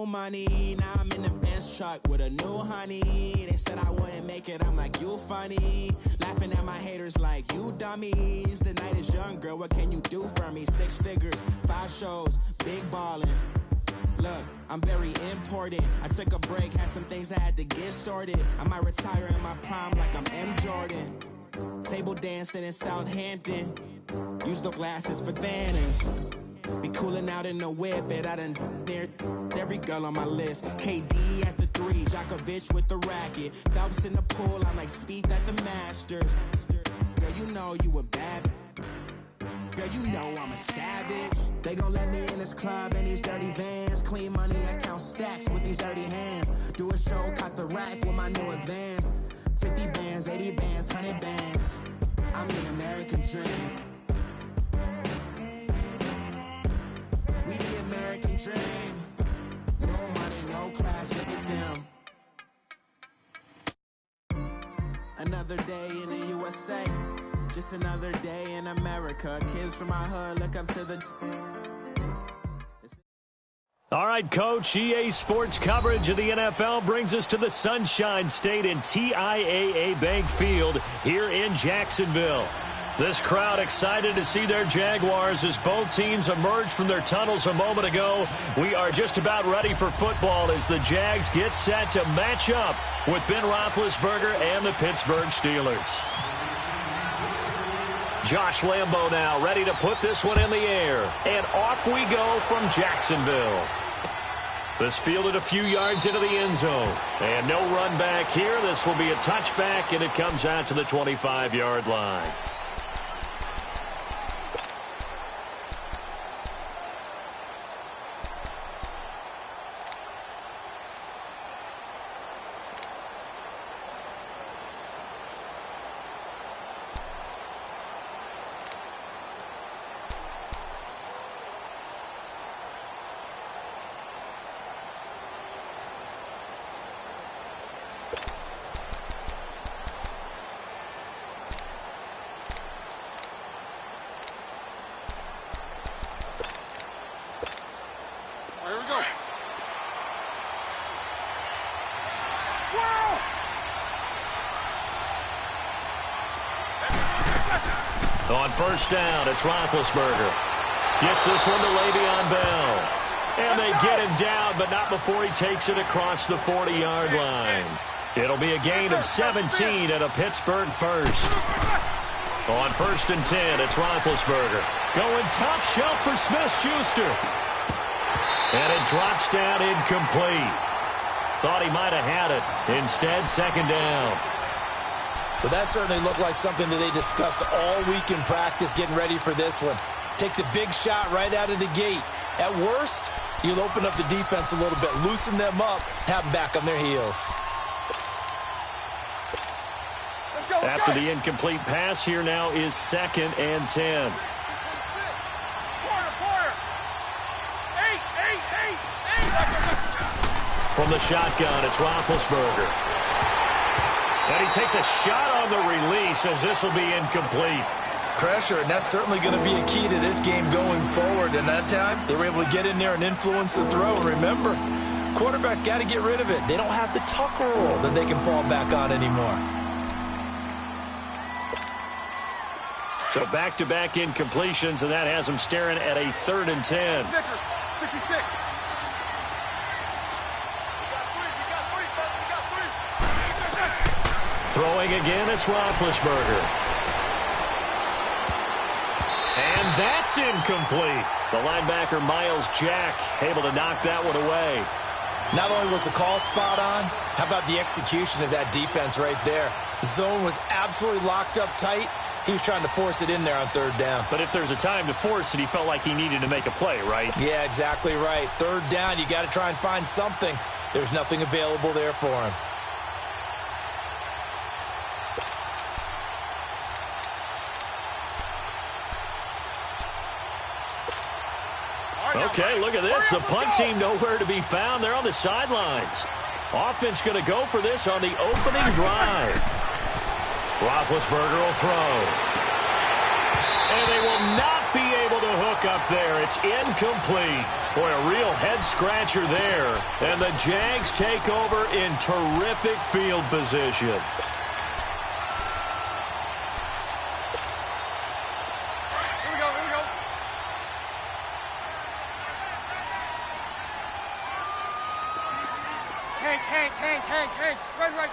new money. Now I'm in the Benz truck with a new honey. They said I wouldn't make it, I'm like, you funny. Laughing at my haters like, you dummies. The night is young, girl, what can you do for me? 6 figures, 5 shows, big ballin'. Look, I'm very important. I took a break, had some things I had to get sorted. I might retire in my prime like I'm M. Jordan. Table dancing in Southampton. Use the glasses for Vanners. Be cooling out in the whip, but I done near every girl on my list. KD at the 3, Djokovic with the racket. Phelps in the pool, I'm like Speed at the Masters. Girl, you know you a bad. Girl, you know I'm a savage. They gon' let me in this club in these dirty vans. Clean money, I count stacks with these dirty hands. Do a show, cut the rack with my new advance. 50 bands, 80 bands, 100 bands. I'm the American dream. We the American dream. No money, no class, look at them. Another day in the USA. Just another day in America. Kids from my hood look up to the... All right, Coach, EA Sports coverage of the NFL brings us to the Sunshine State in TIAA Bank Field here in Jacksonville. This crowd excited to see their Jaguars as both teams emerged from their tunnels a moment ago. We are just about ready for football as the Jags get set to match up with Ben Roethlisberger and the Pittsburgh Steelers. Josh Lambo now ready to put this one in the air. And off we go from Jacksonville. This fielded a few yards into the end zone. And no run back here. This will be a touchback, and it comes out to the 25-yard line. On first down, it's Roethlisberger. Gets this one to Le'Veon Bell. And they get him down, but not before he takes it across the 40-yard line. It'll be a gain of 17 and a Pittsburgh first. On first and 10, it's Roethlisberger. Going top shelf for Smith-Schuster. And it drops down incomplete. Thought he might have had it. Instead, second down. But that certainly looked like something that they discussed all week in practice getting ready for this one. Take the big shot right out of the gate. At worst, you'll open up the defense a little bit, loosen them up, have them back on their heels. After the incomplete pass, here now is second and 10. From the shotgun, it's Roethlisberger. And he takes a shot on the release as this will be incomplete. Pressure, and that's certainly going to be a key to this game going forward. And that time, they were able to get in there and influence the throw. And remember, quarterbacks got to get rid of it. They don't have the Tucker rule that they can fall back on anymore. So back-to-back incompletions, and that has them staring at a 3rd and 10. 66. Throwing again, it's Roethlisberger. And that's incomplete. The linebacker, Miles Jack, able to knock that one away. Not only was the call spot on, how about the execution of that defense right there? The zone was absolutely locked up tight. He was trying to force it in there on 3rd down. But if there's a time to force it, he felt like he needed to make a play, right? Yeah, exactly right. 3rd down, you got to try and find something. There's nothing available there for him. Okay, look at this. The punt team nowhere to be found. They're on the sidelines. Offense going to go for this on the opening drive. Roethlisberger will throw. And they will not be able to hook up there. It's incomplete. Boy, a real head-scratcher there. And the Jags take over in terrific field position. Hank, spread right,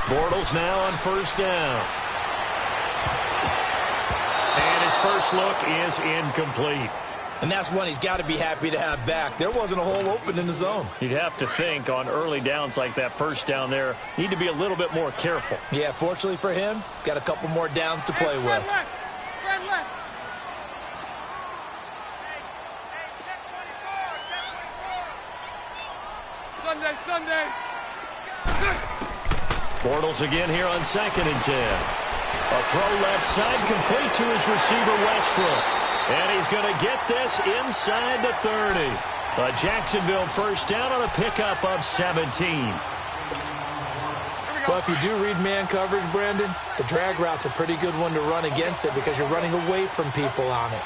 Bortles now on first down. And his first look is incomplete. And that's one he's got to be happy to have back. There wasn't a hole open in the zone. You'd have to think on early downs like that first down there, need to be a little bit more careful. Yeah, fortunately for him, got a couple more downs to play with. Spread left. Sunday. Bortles again here on 2nd and 10. A throw left side complete to his receiver Westbrook. And he's going to get this inside the 30. A Jacksonville first down on a pickup of 17. Well, if you do read man coverage, Brandon, the drag route's a pretty good one to run against it because you're running away from people on it.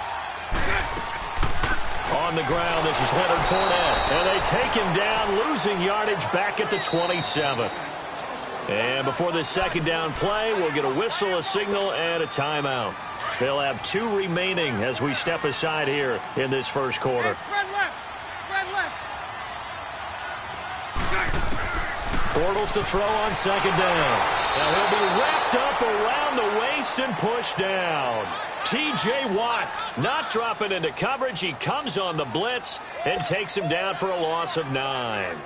On the ground, this is Leonard Fournette. And they take him down, losing yardage back at the 27. And before this second down play, we'll get a whistle, a signal, and a timeout. They'll have 2 remaining as we step aside here in this first quarter. Spread left. Bortles to throw on 2nd down. Now he'll be wrapped up around the waist and pushed down. T.J. Watt not dropping into coverage. He comes on the blitz and takes him down for a loss of 9.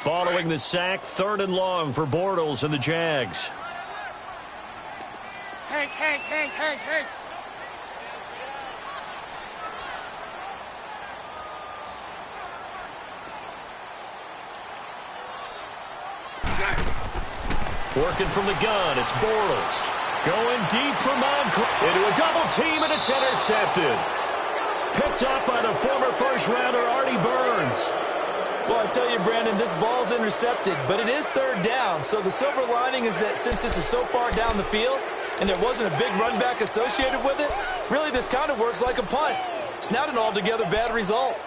Following the sack, 3rd and long for Bortles and the Jags. Hank. Working from the gun, it's Bortles. Going deep for Moncrief. Into a double team, and it's intercepted. Picked up by the former first-rounder Artie Burns. Well, I tell you, Brandon, this ball's intercepted, but it is 3rd down. So the silver lining is that since this is so far down the field and there wasn't a big run back associated with it, really this kind of works like a punt. It's not an altogether bad result.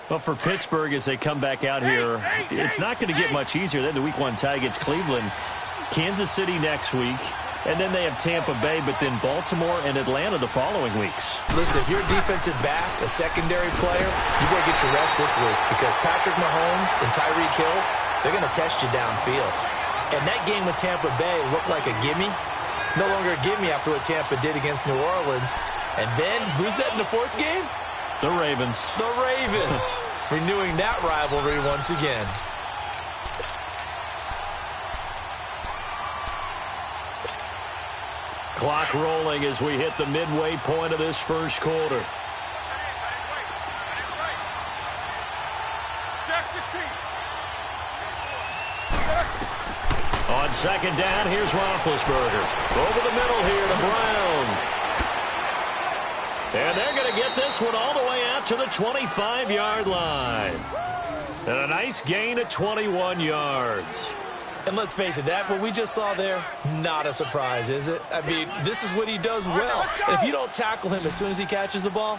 Well, for Pittsburgh, as they come back out here, it's not going to get much easier. Then the Week 1 tie against Cleveland, Kansas City next week, and then they have Tampa Bay, but then Baltimore and Atlanta the following weeks. Listen, if you're a defensive back, a secondary player, you better get your rest this week because Patrick Mahomes and Tyreek Hill, they're going to test you downfield. And that game with Tampa Bay looked like a gimme. No longer a gimme after what Tampa did against New Orleans. And then, who's that in the 4th game? The Ravens. The Ravens. Renewing that rivalry once again. Clock rolling as we hit the midway point of this first quarter. On 2nd down, here's Roethlisberger. Over the middle here to Brown. And they're going to get this one all the way out to the 25-yard line. And a nice gain of 21 yards. And let's face it, that what we just saw there, not a surprise, is it? I mean, this is what he does well. And if you don't tackle him as soon as he catches the ball,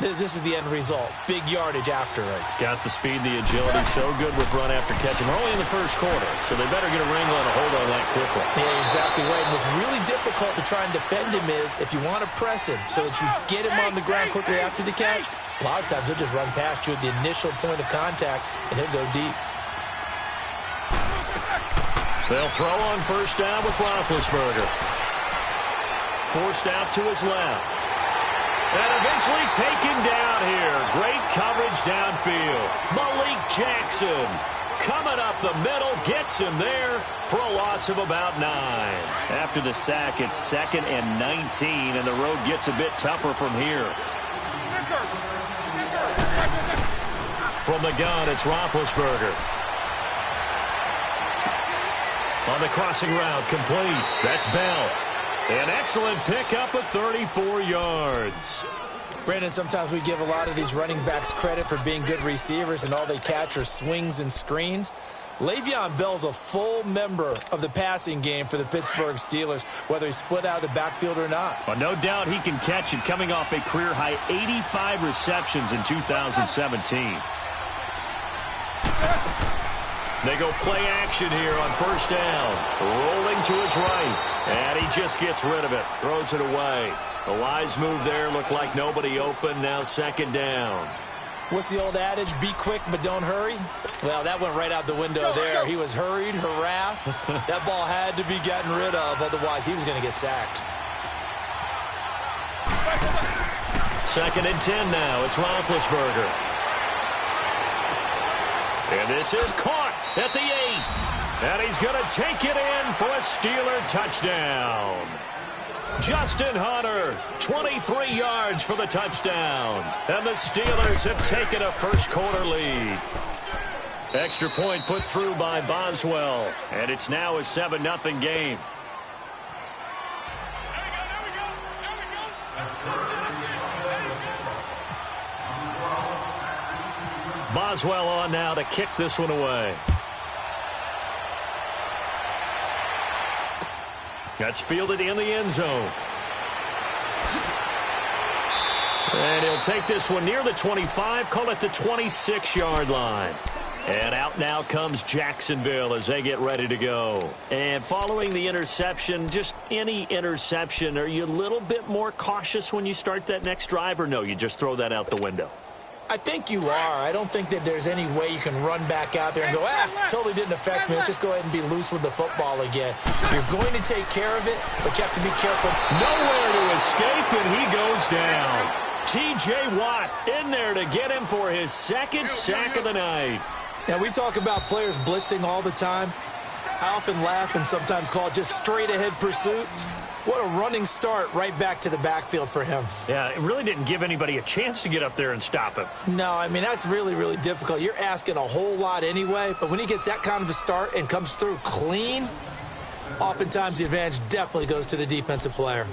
this is the end result. Big yardage afterwards. Got the speed, the agility, so good with run after catch. And we're only in the first quarter, so they better get a wrangle and a hold on that quickly. Yeah, exactly right. And what's really difficult to try and defend him is if you want to press him so that you get him on the ground quickly after the catch, a lot of times he'll just run past you at the initial point of contact, and he'll go deep. They'll throw on first down with Roethlisberger. Forced out to his left. And eventually taken down here. Great coverage downfield. Malik Jackson coming up the middle. Gets him there for a loss of about 9. After the sack, it's 2nd and 19. And the road gets a bit tougher from here. From the gun, it's Roethlisberger. On the crossing route, complete. That's Bell. An excellent pickup of 34 yards. Brandon, sometimes we give a lot of these running backs credit for being good receivers, and all they catch are swings and screens. Le'Veon Bell's a full member of the passing game for the Pittsburgh Steelers, whether he's split out of the backfield or not. Well, no doubt he can catch it, coming off a career-high 85 receptions in 2017. They go play action here on first down. Rolling to his right. And he just gets rid of it. Throws it away. A wise move there. Looked like nobody open. Now second down. What's the old adage? Be quick, but don't hurry? Well, that went right out the window there. He was hurried, harassed. That ball had to be gotten rid of. Otherwise, he was going to get sacked. Second and 10 now. It's Roethlisberger. And this is caught at the 8. And he's going to take it in for a Steeler touchdown. Justin Hunter, 23 yards for the touchdown. And the Steelers have taken a first-quarter lead. Extra point put through by Boswell. And it's now a 7-0 game. Boswell on now to kick this one away. That's fielded in the end zone. And he'll take this one near the 25, call it the 26-yard line. And out now comes Jacksonville as they get ready to go. And following the interception, just any interception, are you a little bit more cautious when you start that next drive, or no, you just throw that out the window? I think you are. I don't think that there's any way you can run back out there and go, totally didn't affect me. Let's just go ahead and be loose with the football again. You're going to take care of it, but you have to be careful. Nowhere to escape, and he goes down. T.J. Watt in there to get him for his second sack of the night. Now, we talk about players blitzing all the time. I often laugh and sometimes call it just straight-ahead pursuit. What a running start right back to the backfield for him. Yeah, it really didn't give anybody a chance to get up there and stop him. No, I mean, that's really, really difficult. You're asking a whole lot anyway, but when he gets that kind of a start and comes through clean, oftentimes the advantage definitely goes to the defensive player.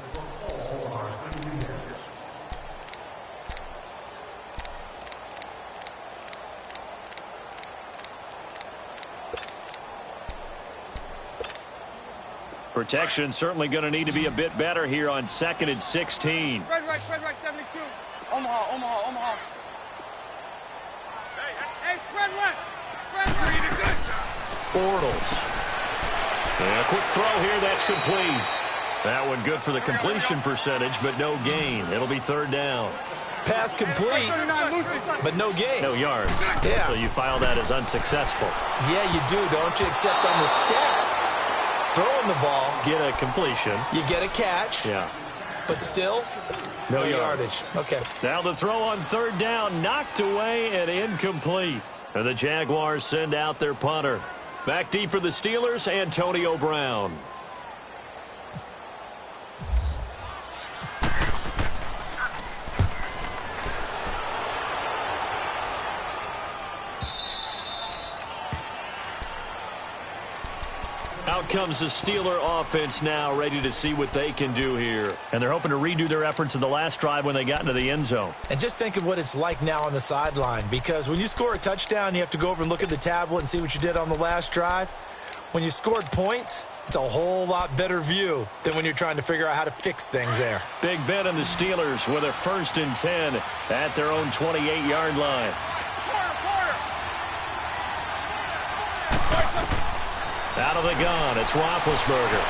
Protection certainly going to need to be a bit better here on 2nd and 16. Spread right, 72. Omaha. Hey, spread left. Spread left. Bortles. And a quick throw here, that's complete. That one good for the completion percentage, but no gain. It'll be third down. Pass complete, but no gain. No yards. Yeah. So you file that as unsuccessful. Yeah, you do, don't you? Except on the stats. Throwing the ball. Get a completion. You get a catch. Yeah. But still, no yardage. Okay. Now the throw on third down, knocked away and incomplete. And the Jaguars send out their punter. Back deep for the Steelers, Antonio Brown. Out comes the Steeler offense now, ready to see what they can do here. And they're hoping to redo their efforts in the last drive when they got into the end zone. And just think of what it's like now on the sideline, because when you score a touchdown, you have to go over and look at the tablet and see what you did on the last drive. When you scored points, it's a whole lot better view than when you're trying to figure out how to fix things there. Big Ben and the Steelers with a 1st and 10 at their own 28-yard line. Out of the gun, it's Roethlisberger.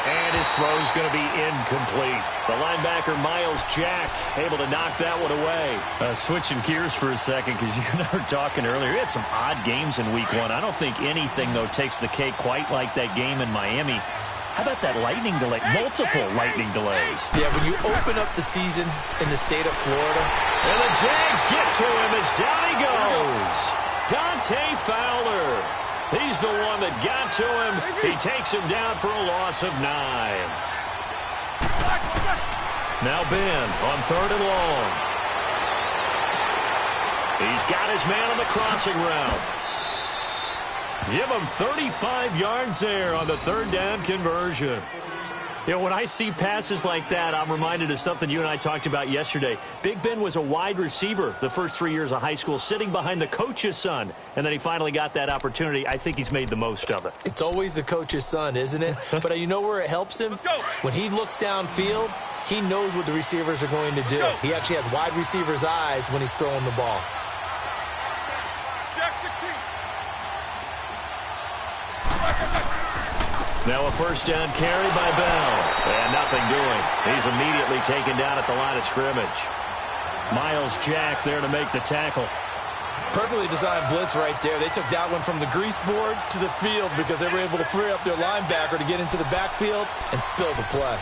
And his throw's going to be incomplete. The linebacker, Miles Jack, able to knock that one away. Switching gears for a second, because you and I were talking earlier. We had some odd games in Week 1. I don't think anything, though, takes the cake quite like that game in Miami. How about that lightning delay? Multiple lightning delays. Yeah, when you open up the season in the state of Florida. And the Jags get to him as down he goes. Dante Fowler. He's the one that got to him. He takes him down for a loss of 9. Now Ben on 3rd and long. He's got his man on the crossing route. Give him 35 yards there on the third down conversion. You know, when I see passes like that, I'm reminded of something you and I talked about yesterday. Big Ben was a wide receiver the first 3 years of high school, sitting behind the coach's son, and then he finally got that opportunity. I think he's made the most of it. It's always the coach's son, isn't it? But you know where it helps him? When he looks downfield, he knows what the receivers are going to do. He actually has wide receiver's eyes when he's throwing the ball. Now a first down carry by Bell. And nothing doing. He's immediately taken down at the line of scrimmage. Miles Jack there to make the tackle. Perfectly designed blitz right there. They took that one from the grease board to the field because they were able to free up their linebacker to get into the backfield and spill the play.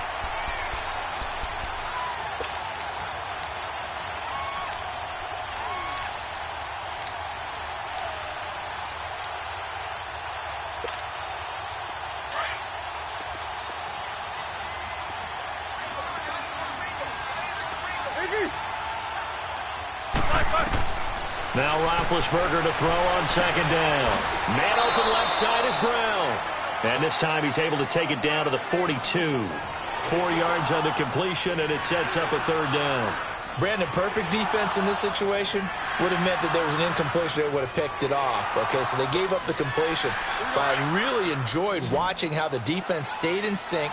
Now Roethlisberger to throw on second down. Man open left side is Brown. And this time he's able to take it down to the 42. 4 yards on the completion, and it sets up a third down. Brandon, perfect defense in this situation would have meant that there was an incompletion. They would have picked it off. Okay, so they gave up the completion. But I really enjoyed watching how the defense stayed in sync,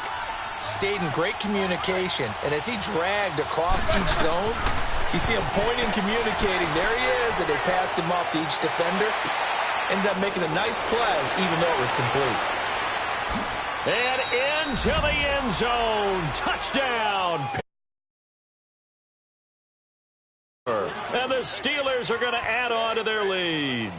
stayed in great communication, and as he dragged across each zone, you see him pointing, communicating. There he is, and they passed him off to each defender. Ended up making a nice play, even though it was complete. And into the end zone. Touchdown. And the Steelers are going to add on to their lead.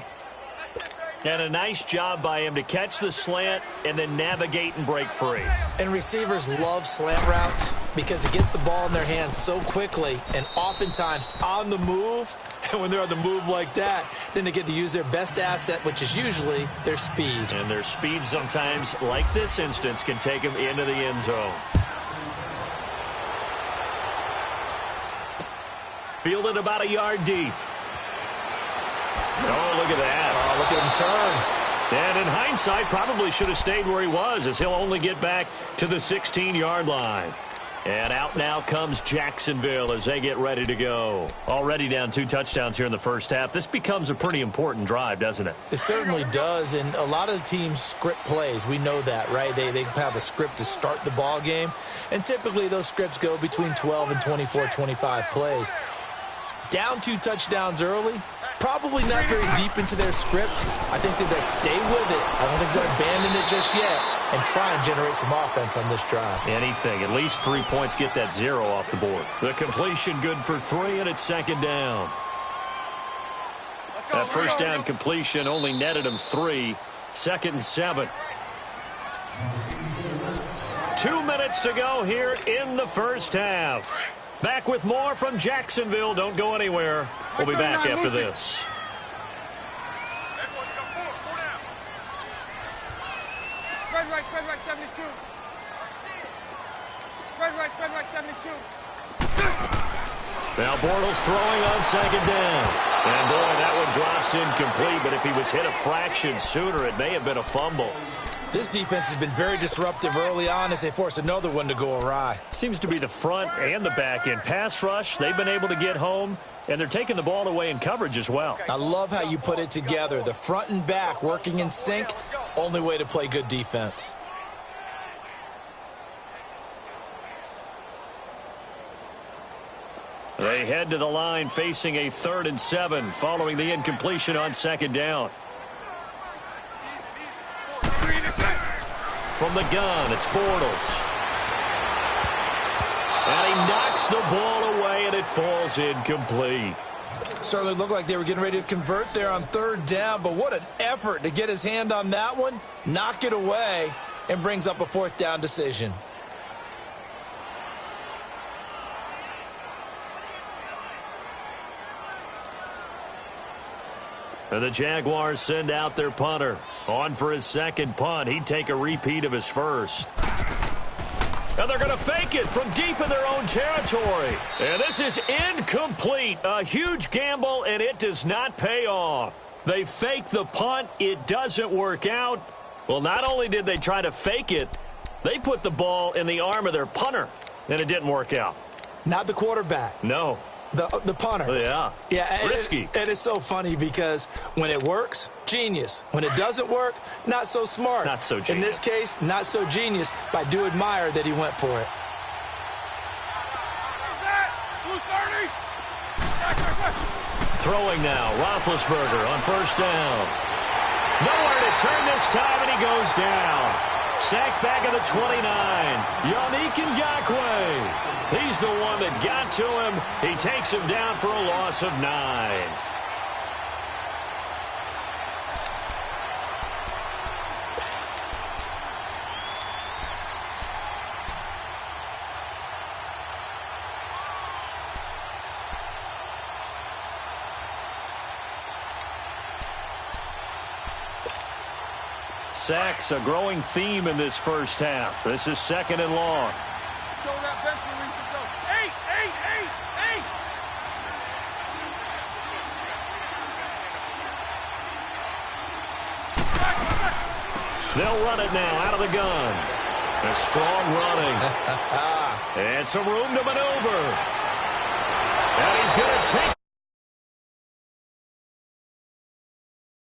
And a nice job by him to catch the slant and then navigate and break free. And receivers love slant routes because it gets the ball in their hands so quickly and oftentimes on the move. And when they're on the move like that, then they get to use their best asset, which is usually their speed. And their speed sometimes, like this instance, can take them into the end zone. Fielded about a yard deep. Oh, look at that. Oh, look at him turn. And in hindsight, probably should have stayed where he was, as he'll only get back to the 16-yard line. And out now comes Jacksonville as they get ready to go. Already down 2 touchdowns here in the first half. This becomes a pretty important drive, doesn't it? It certainly does, and a lot of the teams script plays. We know that, right? They have a script to start the ball game, and typically those scripts go between 12 and 24, 25 plays. Down 2 touchdowns early, probably not very deep into their script. I think that they'll stay with it. I don't think they'll abandon it just yet and try and generate some offense on this drive. Anything. At least 3 points, get that 0 off the board. The completion good for 3, and it's second down. That first down completion only netted him 3. 2nd and 7. 2 minutes to go here in the first half. Back with more from Jacksonville. Don't go anywhere. We'll be back after this. Spread right, 72. Spread right, 72. Now Bortles throwing on second down. And boy, that one drops incomplete, but if he was hit a fraction sooner, it may have been a fumble. This defense has been very disruptive early on as they force another one to go awry. Seems to be the front and the back end. Pass rush, they've been able to get home, and they're taking the ball away in coverage as well. I love how you put it together. The front and back working in sync, only way to play good defense. They head to the line facing a 3rd and 7 following the incompletion on second down. From the gun, it's Bortles. And he knocks the ball away, and it falls incomplete. Certainly looked like they were getting ready to convert there on 3rd down, but what an effort to get his hand on that one, knock it away, and brings up a 4th down decision. And the Jaguars send out their punter. On for his second punt. He'd take a repeat of his first. And they're going to fake it from deep in their own territory. And this is incomplete. A huge gamble, and it does not pay off. They fake the punt. It doesn't work out. Well, not only did they try to fake it, they put the ball in the arm of their punter, and it didn't work out. Not the quarterback. No. The punter. Yeah. Yeah. Risky. And it's so funny because when it works, genius. When it doesn't work, not so smart. Not so genius. In this case, not so genius, but I do admire that he went for it. Throwing now, Roethlisberger on first down. Nowhere to turn this time, and he goes down. Sacked back at the 29. Yannick Ngakoue. He's the one that got to him. He takes him down for a loss of 9. Sacks, a growing theme in this first half. This is 2nd and long. Show that bench release and go. 8, 8, 8. They'll run it now out of the gun. A strong running. And some room to maneuver. And he's going to take